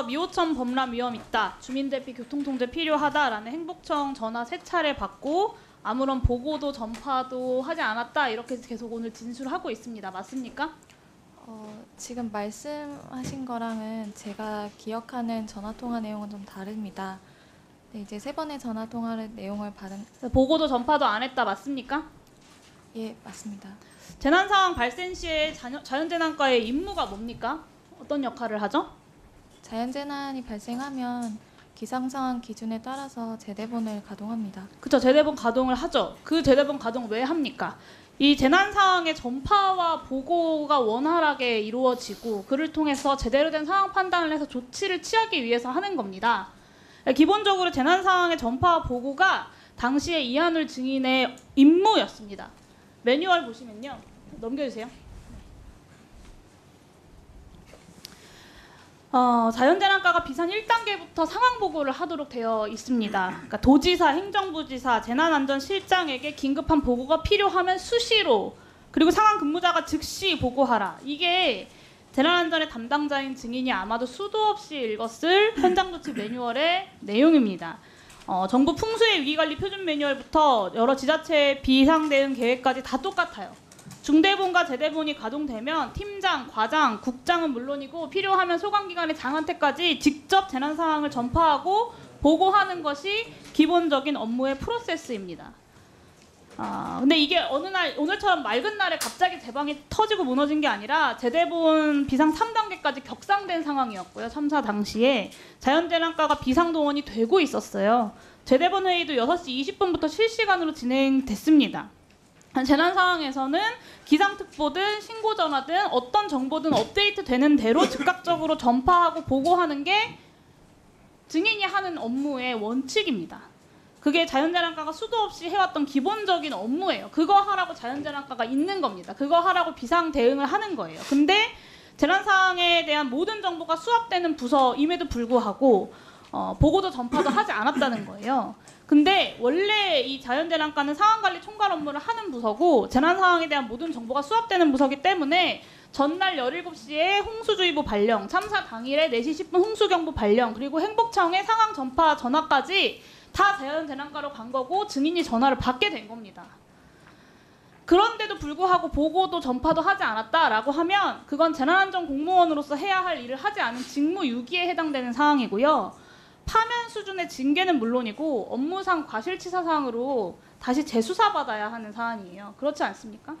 미호천 범람 위험 있다. 주민대피 교통통제 필요하다라는 행복청 전화 3차례 받고 아무런 보고도 전파도 하지 않았다. 이렇게 계속 오늘 진술하고 있습니다. 맞습니까? 지금 말씀하신 거랑은 제가 기억하는 전화통화 내용은 좀 다릅니다. 네, 이제 3번의 전화통화를 내용을 받은... 보고도 전파도 안 했다. 맞습니까? 예, 맞습니다. 재난상황 발생 시에 자연재난과의 임무가 뭡니까? 어떤 역할을 하죠? 자연재난이 발생하면 기상상황 기준에 따라서 제대본을 가동합니다. 그렇죠. 제대본 가동을 하죠. 그 제대본 가동 왜 합니까? 이 재난 상황의 전파와 보고가 원활하게 이루어지고 그를 통해서 제대로 된 상황 판단을 해서 조치를 취하기 위해서 하는 겁니다. 기본적으로 재난 상황의 전파와 보고가 당시의 이한울 증인의 임무였습니다. 매뉴얼 보시면요. 넘겨주세요. 자연재난과가 비상 1단계부터 상황 보고를 하도록 되어 있습니다. 그러니까 도지사, 행정부지사, 재난안전실장에게 긴급한 보고가 필요하면 수시로, 그리고 상황 근무자가 즉시 보고하라. 이게 재난안전의 담당자인 증인이 아마도 수도 없이 읽었을 현장조치 매뉴얼의 내용입니다. 정부 풍수의 위기관리 표준 매뉴얼부터 여러 지자체의 비상대응 계획까지 다 똑같아요. 중대본과 제대본이 가동되면 팀장, 과장, 국장은 물론이고 필요하면 소관기관의 장한테까지 직접 재난 상황을 전파하고 보고하는 것이 기본적인 업무의 프로세스입니다. 근데 이게 어느 날 오늘처럼 맑은 날에 갑자기 제방이 터지고 무너진 게 아니라 제대본 비상 3단계까지 격상된 상황이었고요. 참사 당시에 자연재난과가 비상동원이 되고 있었어요. 제대본 회의도 6시 20분부터 실시간으로 진행됐습니다. 재난 상황에서는 기상특보든 신고전화든 어떤 정보든 업데이트 되는 대로 즉각적으로 전파하고 보고하는 게 증인이 하는 업무의 원칙입니다. 그게 자연재난과가 수도 없이 해왔던 기본적인 업무예요. 그거 하라고 자연재난과가 있는 겁니다. 그거 하라고 비상 대응을 하는 거예요. 근데 재난 상황에 대한 모든 정보가 수합되는 부서임에도 불구하고 보고도 전파도 하지 않았다는 거예요. 근데 원래 이 자연재난과는 상황관리 총괄 업무를 하는 부서고 재난 상황에 대한 모든 정보가 수합되는 부서이기 때문에 전날 17시에 홍수주의보 발령, 참사 당일에 4시 10분 홍수경보 발령, 그리고 행복청의 상황 전파 전화까지 다 자연재난과로 간 거고 증인이 전화를 받게 된 겁니다. 그런데도 불구하고 보고도 전파도 하지 않았다라고 하면 그건 재난안전 공무원으로서 해야 할 일을 하지 않은 직무유기에 해당되는 상황이고요. 파면 수준의 징계는 물론이고 업무상 과실치사 사항으로 다시 재수사받아야 하는 사안이에요. 그렇지 않습니까?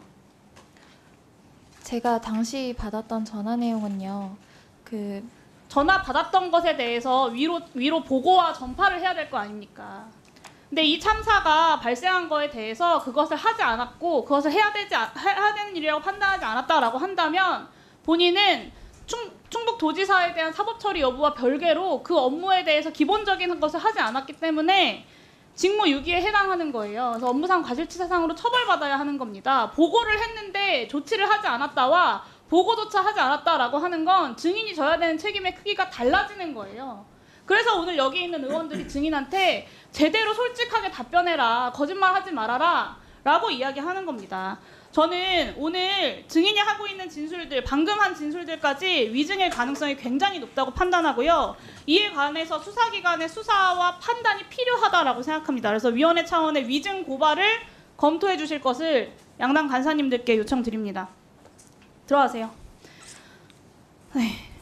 제가 당시 받았던 전화 내용은요. 전화 받았던 것에 대해서 위로 보고와 전파를 해야 될 거 아닙니까? 근데 이 참사가 발생한 거에 대해서 그것을 하지 않았고 그것을 해야 되는 일이라고 판단하지 않았다라고 한다면 본인은 충북도지사에 대한 사법처리 여부와 별개로 그 업무에 대해서 기본적인 것을 하지 않았기 때문에 직무유기에 해당하는 거예요. 그래서 업무상 과실치사상으로 처벌받아야 하는 겁니다. 보고를 했는데 조치를 하지 않았다와 보고조차 하지 않았다라고 하는 건 증인이 져야 되는 책임의 크기가 달라지는 거예요. 그래서 오늘 여기 있는 의원들이 증인한테 제대로 솔직하게 답변해라, 거짓말하지 말아라 라고 이야기하는 겁니다. 저는 오늘 증인이 하고 있는 진술들, 방금 한 진술들까지 위증의 가능성이 굉장히 높다고 판단하고요. 이에 관해서 수사기관의 수사와 판단이 필요하다라고 생각합니다. 그래서 위원회 차원의 위증 고발을 검토해 주실 것을 양당 간사님들께 요청드립니다. 들어가세요.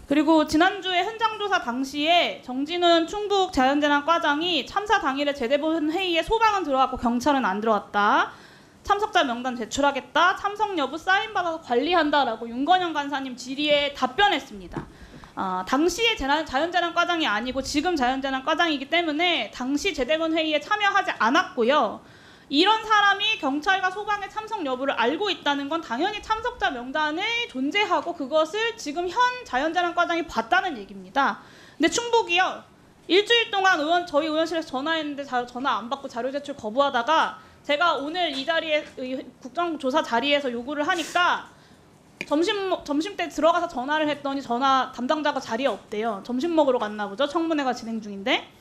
그리고 지난주에 현장조사 당시에 정진훈 충북 자연재난과장이 참사 당일에 제대본 회의에 소방은 들어갔고 경찰은 안 들어왔다. 참석자 명단 제출하겠다. 참석 여부 사인받아서 관리한다라고 윤건영 간사님 질의에 답변했습니다. 당시에 자연재난과장이 아니고 지금 자연재난과장이기 때문에 당시 제대본 회의에 참여하지 않았고요. 이런 사람이 경찰과 소방의 참석 여부를 알고 있다는 건 당연히 참석자 명단에 존재하고 그것을 지금 현 자연재난과장이 봤다는 얘기입니다. 근데 충북이요. 일주일 동안 저희 의원실에서 전화했는데 전화 안 받고 자료 제출 거부하다가 제가 오늘 이 자리에 국정조사 자리에서 요구를 하니까 점심 때 들어가서 전화를 했더니 전화 담당자가 자리에 없대요. 점심 먹으러 갔나 보죠. 청문회가 진행 중인데.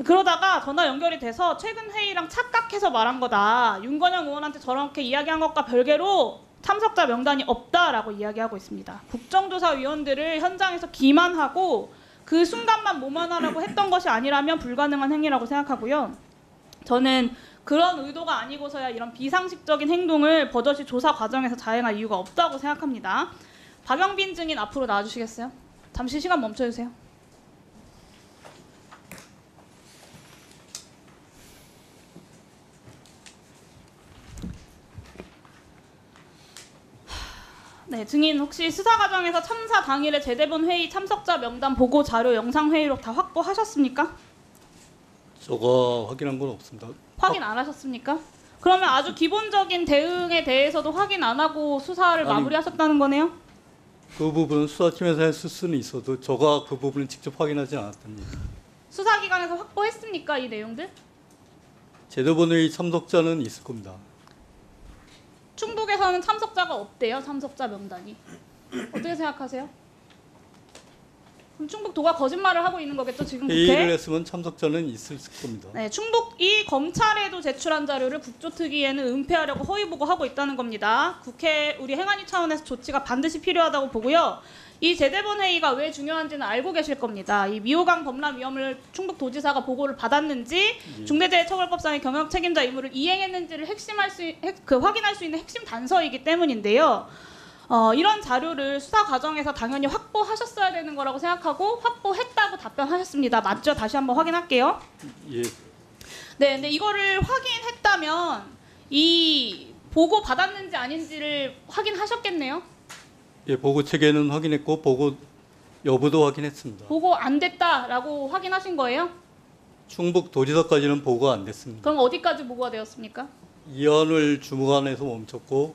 그러다가 전화 연결이 돼서 최근 회의랑 착각해서 말한 거다. 윤건영 의원한테 저렇게 이야기한 것과 별개로 참석자 명단이 없다라고 이야기하고 있습니다. 국정조사 위원들을 현장에서 기만하고 그 순간만 모면하라고 했던 것이 아니라면 불가능한 행위라고 생각하고요. 저는 그런 의도가 아니고서야 이런 비상식적인 행동을 버젓이 조사 과정에서 자행할 이유가 없다고 생각합니다. 박영빈 증인 앞으로 나와주시겠어요? 잠시 시간 멈춰주세요. 네, 증인 혹시 수사 과정에서 참사 당일에 재대본 회의 참석자 명단 보고 자료 영상 회의록 다 확보하셨습니까? 저가 확인한 건 없습니다. 확인 안 하셨습니까? 그러면 아주 기본적인 대응에 대해서도 확인 안 하고 수사를 아니, 마무리하셨다는 거네요? 그 부분은 수사팀에서 했을 수는 있어도 저가 그 부분을 직접 확인하지 않았답니다. 수사기관에서 확보했습니까, 이 내용들? 제도본 회의 참석자는 있을 겁니다. 충북에서는 참석자가 없대요, 참석자 명단이. 어떻게 생각하세요? 그럼 충북도가 거짓말을 하고 있는 거겠죠, 지금 회의를 국회에? 했으면 참석자는 있을 겁니다. 네, 충북이 검찰에도 제출한 자료를 국조특위에는 은폐하려고 허위 보고하고 있다는 겁니다. 국회 우리 행안위 차원에서 조치가 반드시 필요하다고 보고요. 이 재대본 회의가 왜 중요한지는 알고 계실 겁니다. 이 미호강 범람 위험을 충북도지사가 보고를 받았는지 중대재해처벌법상의 경영 책임자 의무를 이행했는지를 확인할 수 있는 핵심 단서이기 때문인데요. 이런 자료를 수사 과정에서 당연히 확보하셨어야 되는 거라고 생각하고 확보했다고 답변하셨습니다. 맞죠? 다시 한번 확인할게요. 예, 네, 근데 이거를 확인했다면 이 보고 받았는지 아닌지를 확인하셨겠네요. 예, 보고 체계는 확인했고 보고 여부도 확인했습니다. 보고 안 됐다라고 확인하신 거예요? 충북 도지사까지는 보고가 안 됐습니다. 그럼 어디까지 보고가 되었습니까? 이현을 주무관에서 멈췄고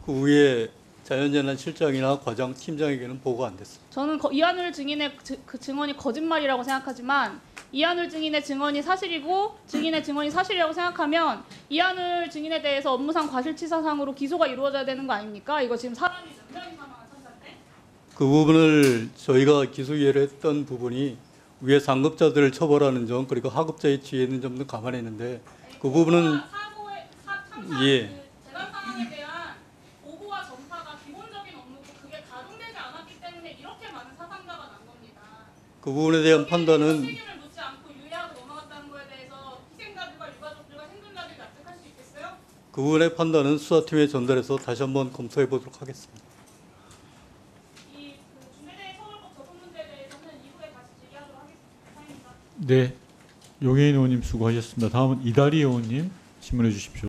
그 위에 자연재난실장이나 과장 팀장에게는 보고가 안 됐습니다. 저는 이한울 증인의 그 증언이 거짓말이라고 생각하지만 이한울 증인의 증언이 사실이고 증인의 증언이 사실이라고 생각하면 이한울 증인에 대해서 업무상 과실치사상으로 기소가 이루어져야 되는 거 아닙니까? 이거 지금 사람이 몇 명이 사망한 참사인데? 그 부분을 저희가 기소유예를 했던 부분이 위에 상급자들을 처벌하는 점 그리고 하급자의 뒤에 있는 점도 감안했는데 그 부분은 사고의 참사 예. 그 재난 상황에 대한 보고와 전파가 기본적인 업무고 그게 가동되지 않았기 때문에 이렇게 많은 사상자가 난 겁니다. 그 부분에 대한 판단은 책임을 묻지 않고 유예하고 넘어갔다는 거에 대해서 희생자들과 유가족들과 생존자들이 납득할 수 있겠어요? 그 부분의 판단은 수사팀에 전달해서 다시 한번 검토해 보도록 하겠습니다. 이 중대재해처벌법 적용 문제에 대해서는 이후에 다시 질의하도록 하겠습니다. 네, 용해인 의원님 수고하셨습니다. 다음은 이다리 의원님 질문해 주십시오.